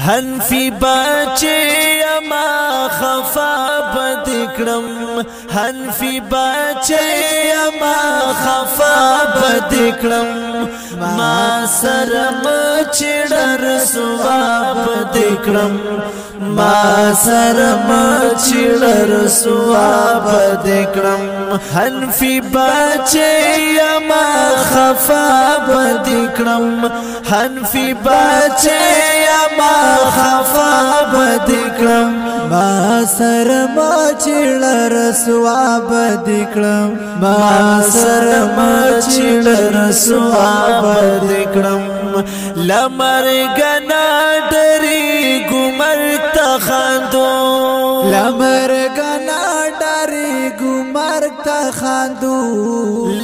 حنفی بچه اما خفا بدکرم حنفی بچه اما خفا بدکرم ما سرم چڑر سوا بدکرم ما سرم چڑر سوا بدکرم حنفی بچه اما خفا بدکرم حنفی بچه اما خفا بدکرم ما سرم چڑر سوا بدکرم ما سرم چڑر سوا بدکرم لمرگنا ڈری گمر تخاندو لمرگنا ڈری گمر تخاندو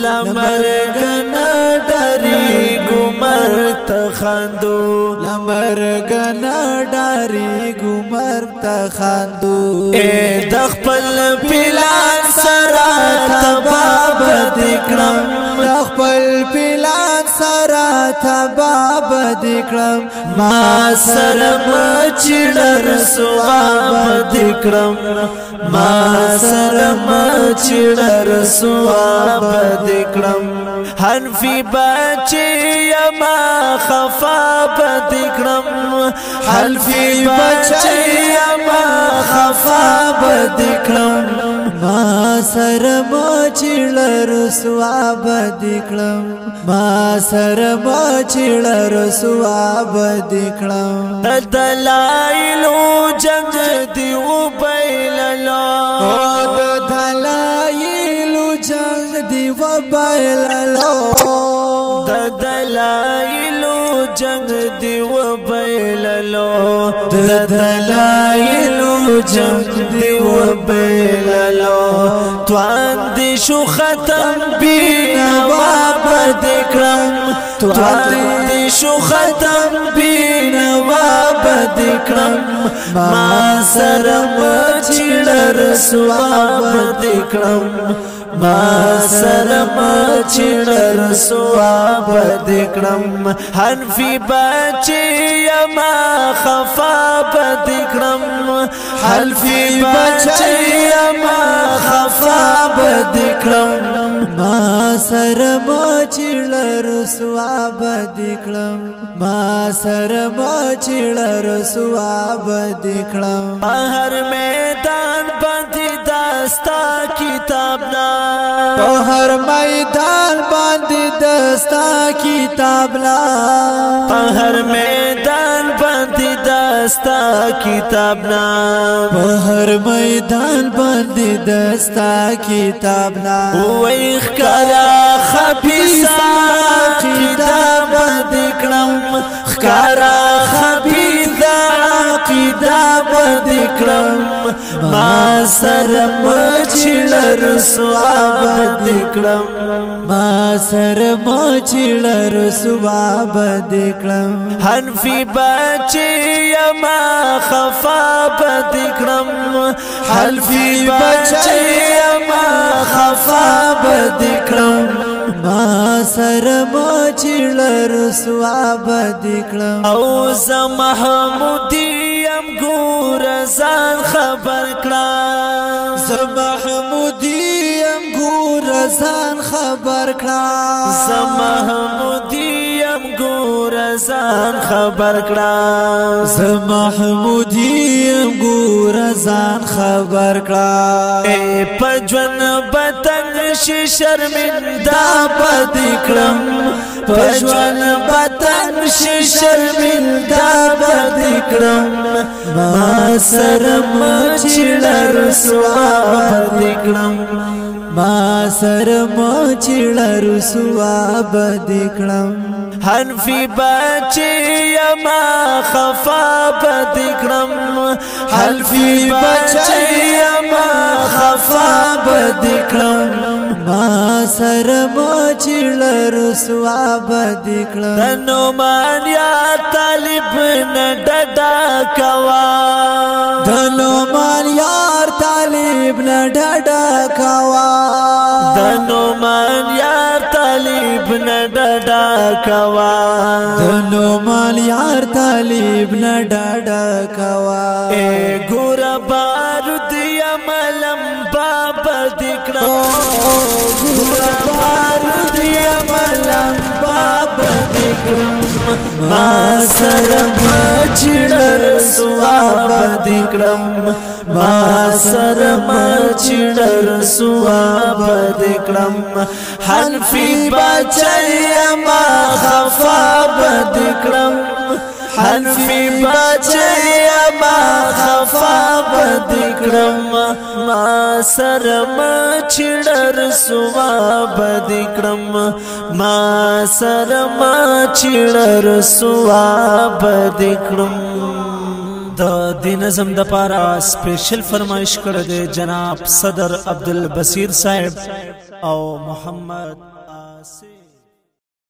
لمرگنا ڈری گمر تخاندو لمرگنا ڈری گمر تخاندو اے دخپل پلان سرا تباب دکرم دخپل پلان سرا تباب دکرم ما سرم چڑر سواب دکرم ما سرم چڑر سواب دکرم حنفی بچه اما خفا بدکرم حنفی بچه اما خفا بدکرم ما سرم چڑر سوا بدکرم ما سرم چڑر سوا بدکرم دلائلو جنگ دیو بیللا دلائلو جنگ دیو بیللا دلائلو جنگ دیو بیللو دلائلو جنگ دیو بیللو توان دی شو ختم بینوا بدکرم توان دی شو ختم بینوا بدکرم ما سرم چڑر سوا بدکرم ما سرم چڑر سوا بدکرم حنفی بچه اما خفا بدکرم حنفی بچه اما خفا بدکرم ما سرم چڑر سوا بدکرم ما سرم چڑر سوا بدکرم هر میدان باندې داستا کتابنا هر میدان باندې داستا کتابنا هر میدان باندې داستا کتابنا هر میدان باندې داستا کتابنا وای خکارا خبيثا کتاب دکړم خکارا خبيثا کتاب دکړم ما سرم چڑر سوا بدکرم ما سرم چڑر سوا بدکرم حنفی بچه اما خفا بدکرم حنفی بچه اما خفا بدکرم ما سرم چڑر سوا بدکرم او زمحمودیم گور زان خبر کړه زمحمودیم گور زان خبر کړه زمحمودیم گور زان خبر کړه زمحمودیم گور زان خبر کړه اے پجون بتنگ شي شرمنده بدکرم پجون بتنگ شي شرمنده بدکرم ما سرم چڑر سوا بدکرم ما سرم چڑر سوا بدکرم حنفی بچه اما خفا بدکرم حنفی بچه اما خفا بدکرم ما سرم چڑر سوا بدکرم دنومان یا طالب نڈڈا کوا دنومان یار طالب نڈڈا کوا دنومان یار طالب نډډا کوا دنومان یار طالب نډډا کوا اے ګور بارود یملم باب دکړه ګور بارود یملم باب دکړه ما سره مچړر سواب دکړم ما سره مچړر سواب دکړم حنفی بچي ما خفاب دکړم حنفی بچي ما خفاب دکړم ما سره مچړر سواب دکړم ما سره مچړر سواب دکړم د دین نظم د پارا سپیشل فرمایش کړه د جناب صدر عبدالبصیر صاحب او محمد